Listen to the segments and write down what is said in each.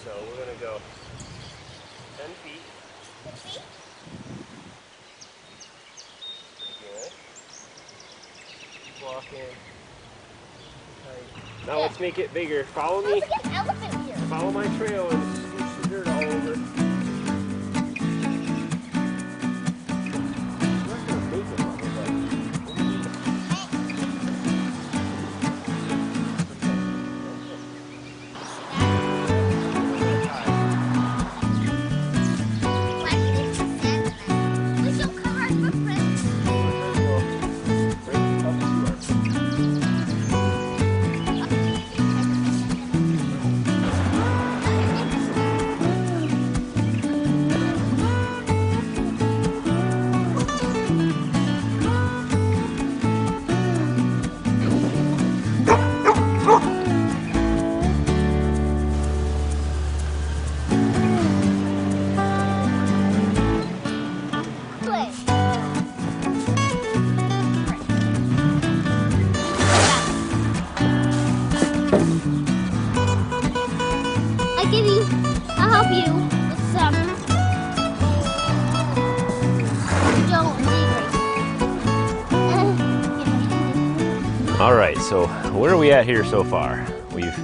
So we're going to go 10 feet. 6 feet? Pretty good. Keep walking. Nice. Now let's make it bigger. Follow me. There's like an elephant here. Follow my trail and scooch the dirt all over. I'll help you with some. All right, so where are we at here so far? We've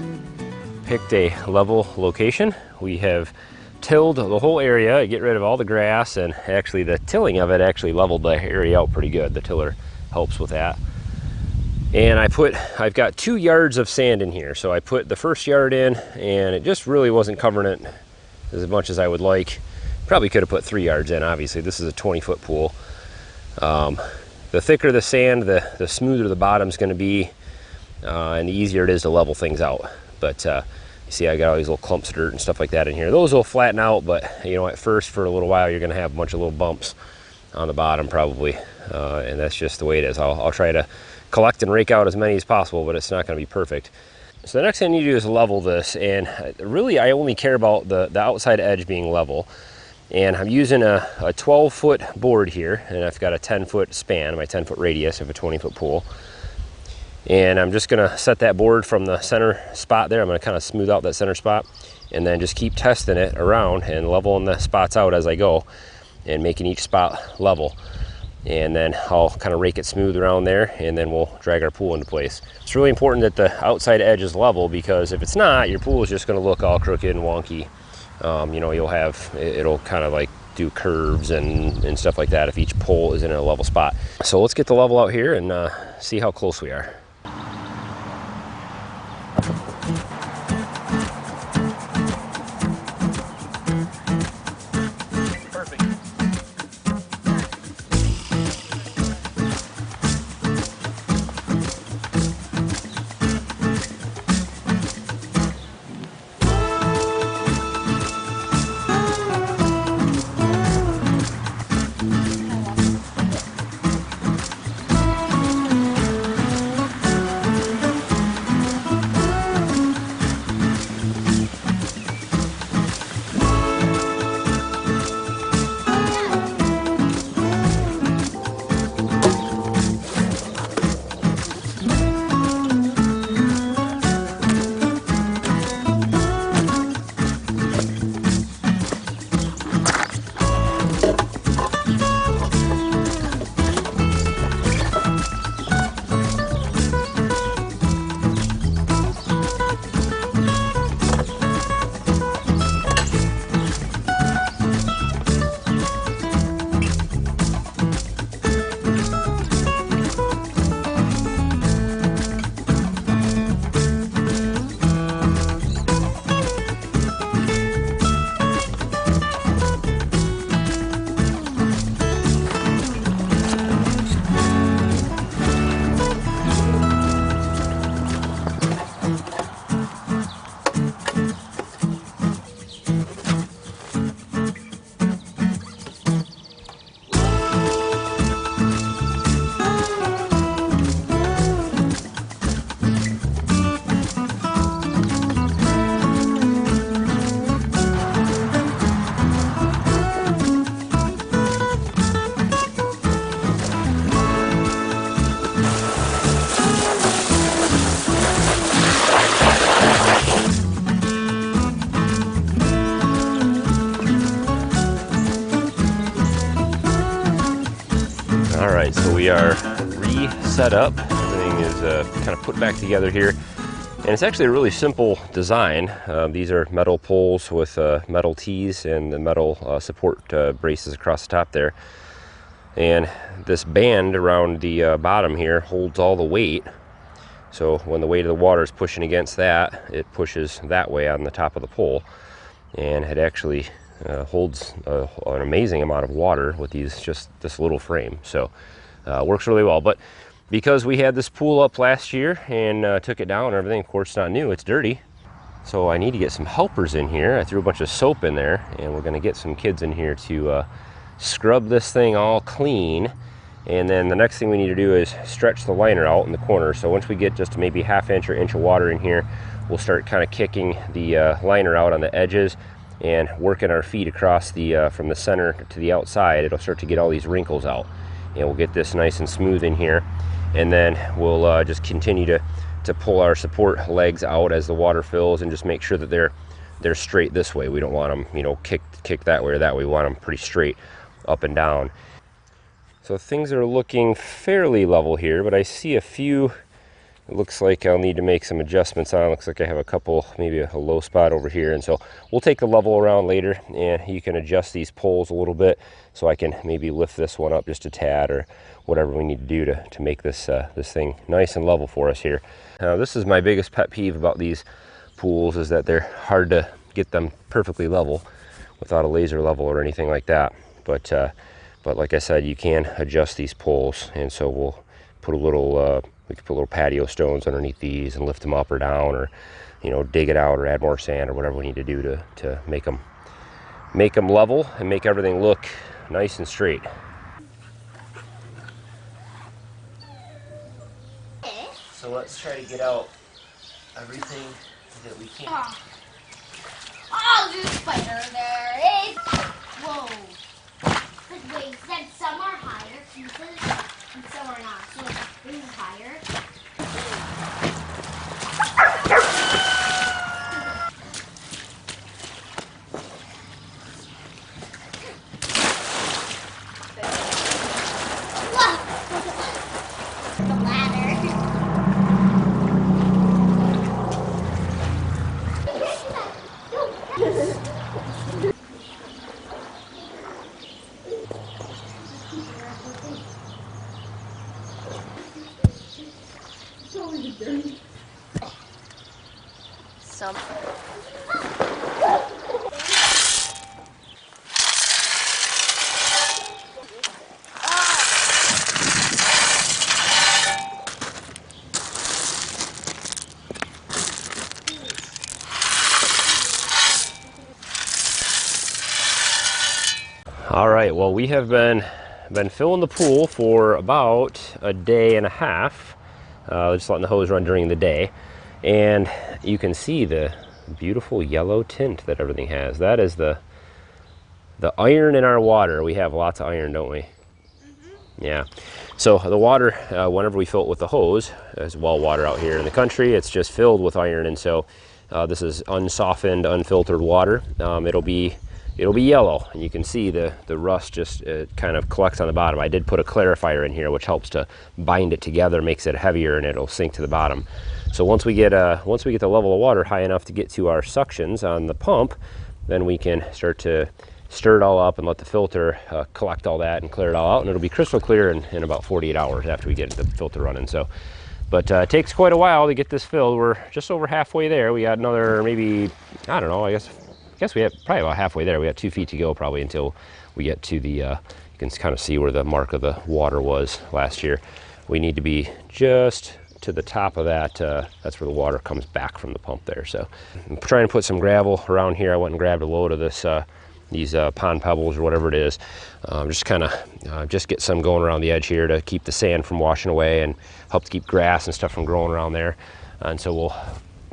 picked a level location. We have tilled the whole area, get rid of all the grass, and actually the tilling of it actually leveled the area out pretty good. The tiller helps with that. And I've got 2 yards of sand in here. So I put the first yard in and it just really wasn't covering it as much as I would like. Probably could have put 3 yards in, obviously. This is a 20-foot pool. The thicker the sand, the smoother the bottom's gonna be, and the easier it is to level things out. But you see I got all these little clumps of dirt and stuff like that in here. Those will flatten out, but you know, at first for a little while you're gonna have a bunch of little bumps on the bottom probably, and that's just the way it is. I'll try to collect and rake out as many as possible, but it's not going to be perfect. So the next thing you do is level this, and really I only care about the outside edge being level. And I'm using a 12-foot board here, and I've got a 10-foot span, my 10-foot radius of a 20-foot pool. And I'm just going to set that board from the center spot there. I'm going to kind of smooth out that center spot, and then just keep testing it around and leveling the spots out as I go, and making each spot level. And then I'll kind of rake it smooth around there, and then we'll drag our pool into place. It's really important that the outside edge is level, because if it's not, your pool is just going to look all crooked and wonky. You know, it'll kind of like do curves and stuff like that if each pole is in a level spot. So let's get the level out here and see how close we are. right, so we are reset up. Everything is kind of put back together here. And it's actually a really simple design. These are metal poles with metal tees and the metal support braces across the top there. And this band around the bottom here holds all the weight. So when the weight of the water is pushing against that, it pushes that way on the top of the pole. And it actually holds an amazing amount of water with this little frame. So works really well. But because we had this pool up last year and took it down and everything, of course it's not new, it's dirty. So I need to get some helpers in here. I threw a bunch of soap in there, and we're gonna get some kids in here to scrub this thing all clean. And then the next thing we need to do is stretch the liner out in the corner. So once we get just maybe ½ inch or inch of water in here, we'll start kind of kicking the liner out on the edges and working our feet across the from the center to the outside. It'll start to get all these wrinkles out, and we'll get this nice and smooth in here. And then we'll just continue to pull our support legs out as the water fills, and just make sure that they're straight this way. We don't want them, you know, kick that way or that way. We want them pretty straight up and down. So things are looking fairly level here, but I see a few. It looks like I'll need to make some adjustments on. It looks like I have a couple, maybe a low spot over here. And so we'll take the level around later, and you can adjust these poles a little bit so I can maybe lift this one up just a tad or whatever we need to do to make this this thing nice and level for us here. Now, this is my biggest pet peeve about these pools, is that they're hard to get them perfectly level without a laser level or anything like that. But like I said, you can adjust these poles, and so we'll put a little we could put little patio stones underneath these and lift them up or down, or, you know, dig it out or add more sand or whatever we need to do to make them level and make everything look nice and straight. So let's try to get out everything that we can. Oh, there's a spider there. Whoa. Wait, you said some are higher pieces and some are not. So this is higher. The ladder. Some. All right, well, we have been filling the pool for about a day and a half, just letting the hose run during the day. And you can see the beautiful yellow tint that everything has. That is the iron in our water. We have lots of iron, don't we? Mm-hmm. Yeah. So the water, whenever we fill it with the hose, as well water out here in the country, it's just filled with iron. And so this is unsoftened, unfiltered water. It'll be yellow, and you can see the rust just kind of collects on the bottom. I did put a clarifier in here, which helps to bind it together, makes it heavier, and it'll sink to the bottom. So once we get the level of water high enough to get to our suctions on the pump, then we can start to stir it all up and let the filter collect all that and clear it all out, and it'll be crystal clear in about 48 hours after we get the filter running. So, but it takes quite a while to get this filled. We're just over halfway there. We got another, maybe, I don't know, I guess we have probably about halfway there. We got 2 feet to go probably until we get to the, you can kind of see where the mark of the water was last year. We need to be just to the top of that. That's where the water comes back from the pump there. So I'm trying to put some gravel around here. I went and grabbed a load of this, these pond pebbles or whatever it is. Just kind of just get some going around the edge here to keep the sand from washing away and help to keep grass and stuff from growing around there. And so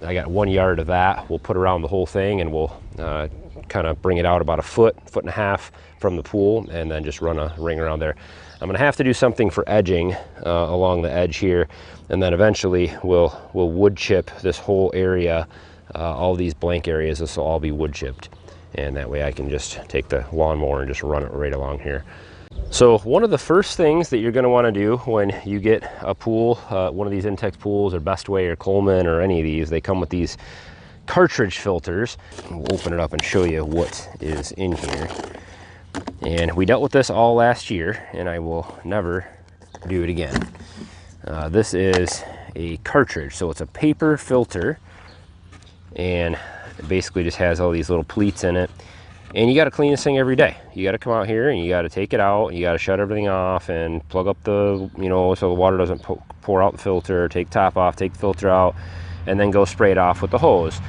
I got 1 yard of that. We'll put around the whole thing, and we'll kind of bring it out about a foot and a half from the pool, and then just run a ring around there. I'm gonna have to do something for edging along the edge here, and then eventually we'll wood chip this whole area. All these blank areas, this will all be wood chipped, and that way I can just take the lawnmower and just run it right along here. So one of the first things that you're going to want to do when you get a pool, one of these Intex pools or Bestway or Coleman or any of these, they come with these cartridge filters. We'll open it up and show you what is in here. And we dealt with this all last year, and I will never do it again. This is a cartridge, so it's a paper filter, and it basically just has all these little pleats in it. And you got to clean this thing every day. You got to come out here and you got to take it out. You got to shut everything off and plug up the, you know, so the water doesn't pour out the filter. Take the top off, take the filter out, and then go spray it off with the hose.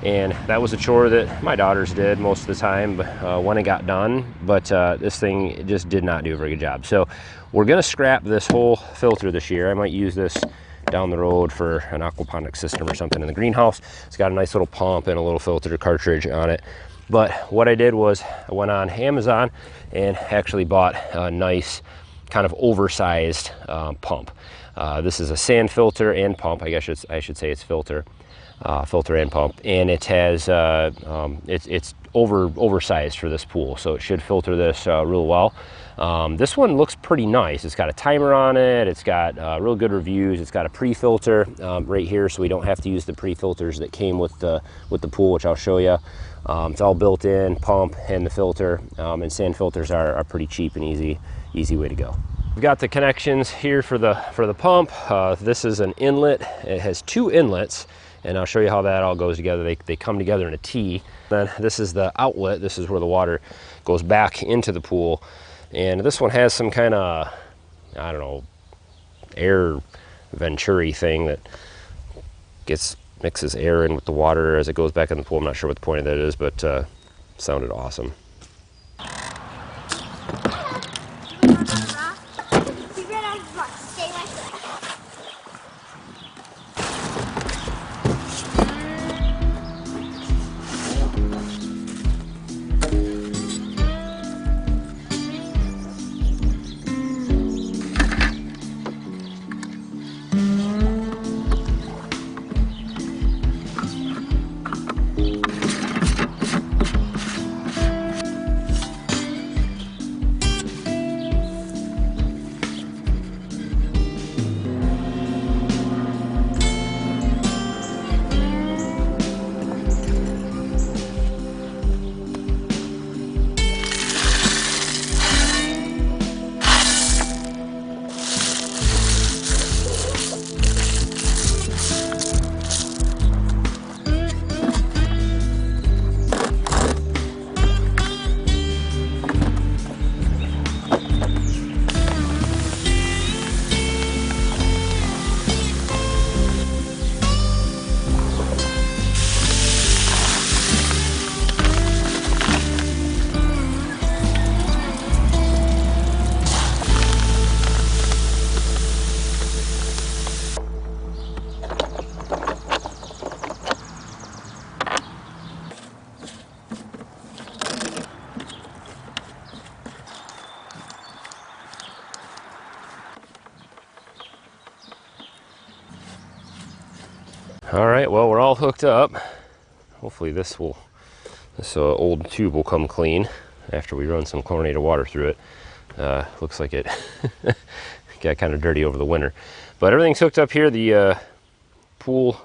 And that was a chore that my daughters did most of the time when it got done. But this thing just did not do a very good job. So we're going to scrap this whole filter this year. I might use this down the road for an aquaponics system or something in the greenhouse. It's got a nice little pump and a little filter cartridge on it. But what I did was I went on Amazon and actually bought a nice kind of oversized pump. This is a sand filter and pump. I guess I should say it's filter and pump, and it has it's oversized for this pool, so it should filter this real well. This one looks pretty nice. It's got a timer on it. It's got real good reviews. It's got a pre-filter right here, so we don't have to use the pre-filters that came with the pool, which I'll show you. It's all built in, pump and the filter, and sand filters are pretty cheap and easy way to go. We've got the connections here for the pump. This is an inlet. It has 2 inlets, and I'll show you how that all goes together. They come together in a T. Then this is the outlet. This is where the water goes back into the pool. And this one has some kind of, I don't know, air venturi thing that mixes air in with the water as it goes back in the pool. I'm not sure what the point of that is, but sounded awesome. All right, well, we're all hooked up. Hopefully this old tube will come clean after we run some chlorinated water through it. Looks like it got kind of dirty over the winter. But everything's hooked up here. The pool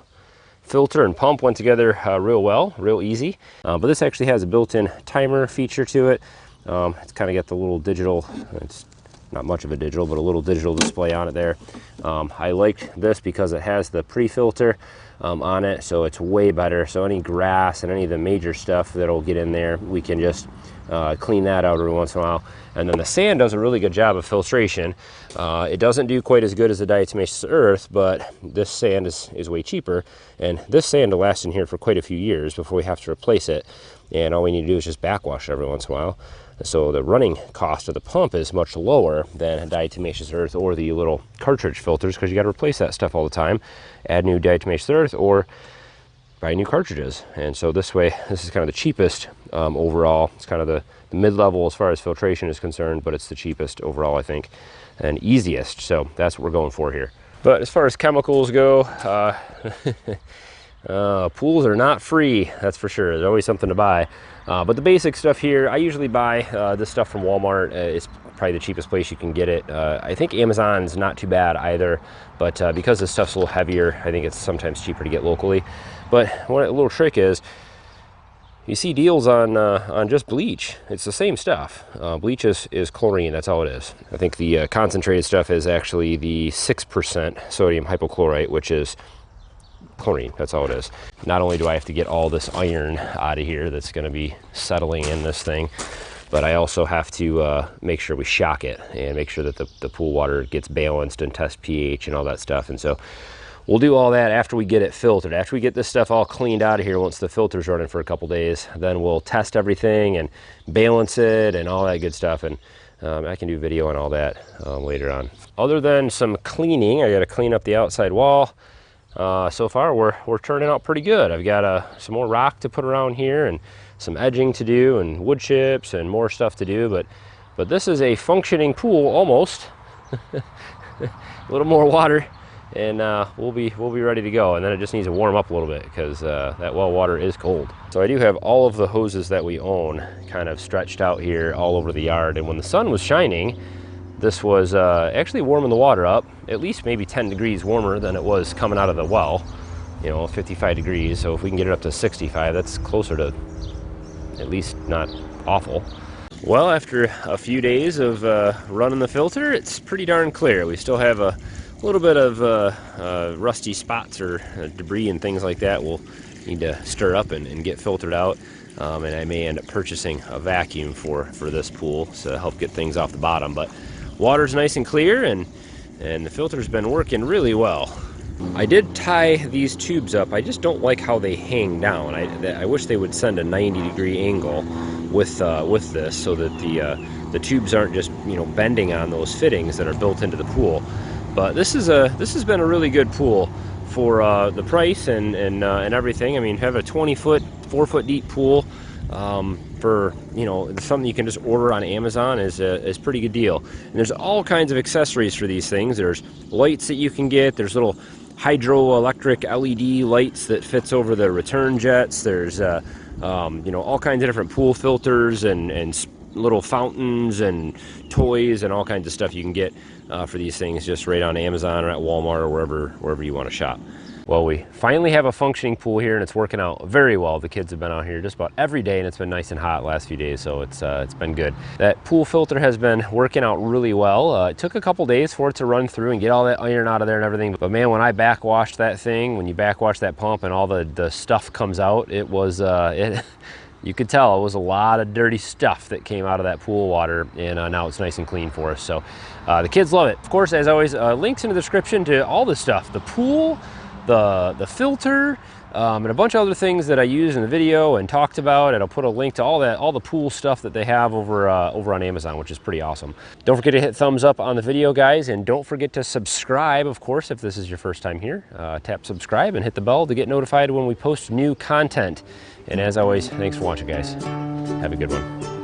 filter and pump went together real well, real easy. But this actually has a built-in timer feature to it. It's kind of got the little digital, it's not much of a digital, but a little digital display on it there. I like this because it has the pre-filter on it, so it's way better. So any grass and any of the major stuff that'll get in there, we can just clean that out every once in a while. And then the sand does a really good job of filtration. It doesn't do quite as good as the diatomaceous earth, but this sand is way cheaper. And this sand will last in here for quite a few years before we have to replace it. And all we need to do is just backwash every once in a while. So the running cost of the pump is much lower than diatomaceous earth or the little cartridge filters, because you got to replace that stuff all the time, add new diatomaceous earth or buy new cartridges. And so this way, this is kind of the cheapest overall. It's kind of the mid-level as far as filtration is concerned, but it's the cheapest overall, I think, and easiest. So that's what we're going for here. But as far as chemicals go, pools are not free, that's for sure. There's always something to buy. But the basic stuff here, I usually buy this stuff from Walmart. It's probably the cheapest place you can get it. I think Amazon's not too bad either, but because this stuff's a little heavier, I think it's sometimes cheaper to get locally. But what a little trick is, you see deals on just bleach. It's the same stuff. Bleach is chlorine, that's all it is. I think the concentrated stuff is actually the 6% sodium hypochlorite, which is chlorine, that's all it is. Not only do I have to get all this iron out of here that's gonna be settling in this thing, but I also have to make sure we shock it and make sure that the pool water gets balanced and test pH and all that stuff. And so we'll do all that after we get it filtered. After we get this stuff all cleaned out of here, once the filter's running for a couple days, then we'll test everything and balance it and all that good stuff. And I can do video on all that later on. Other than some cleaning, I gotta clean up the outside wall. So far we're turning out pretty good. I've got some more rock to put around here and some edging to do and wood chips and more stuff to do, but this is a functioning pool almost. A little more water and we'll be ready to go. And then it just needs to warm up a little bit because that well water is cold. So I do have all of the hoses that we own kind of stretched out here all over the yard, and when the sun was shining, this was actually warming the water up, at least maybe 10 degrees warmer than it was coming out of the well, you know, 55 degrees. So if we can get it up to 65, that's closer to at least not awful. Well, after a few days of running the filter, it's pretty darn clear. We still have a little bit of rusty spots or debris and things like that we'll need to stir up and get filtered out. And I may end up purchasing a vacuum for this pool to help get things off the bottom. But water's nice and clear, and the filter's been working really well. I did tie these tubes up. I just don't like how they hang down. I wish they would send a 90-degree angle with this, so that the tubes aren't just, you know, bending on those fittings that are built into the pool. But this has been a really good pool for the price and everything. I mean, have a 20-foot, 4-foot deep pool for, you know, something you can just order on Amazon is a pretty good deal. And there's all kinds of accessories for these things. There's lights that you can get. There's little hydroelectric LED lights that fits over the return jets. There's you know, all kinds of different pool filters and little fountains and toys and all kinds of stuff you can get for these things just right on Amazon or at Walmart or wherever you want to shop. Well, we finally have a functioning pool here, and it's working out very well. The kids have been out here just about every day, and it's been nice and hot last few days, so it's been good. That pool filter has been working out really well. It took a couple days for it to run through and get all that iron out of there and everything, but man, when I backwashed that thing, when you backwash that pump and all the stuff comes out, it was you could tell it was a lot of dirty stuff that came out of that pool water, and now it's nice and clean for us. So the kids love it. Of course, as always, links in the description to all this stuff, the pool, the filter, and a bunch of other things that I used in the video and talked about, and I'll put a link to all the pool stuff that they have over on Amazon, which is pretty awesome. Don't forget to hit thumbs up on the video, guys, and don't forget to subscribe, of course, if this is your first time here. Tap subscribe and hit the bell to get notified when we post new content. And as always, thanks for watching, guys. Have a good one.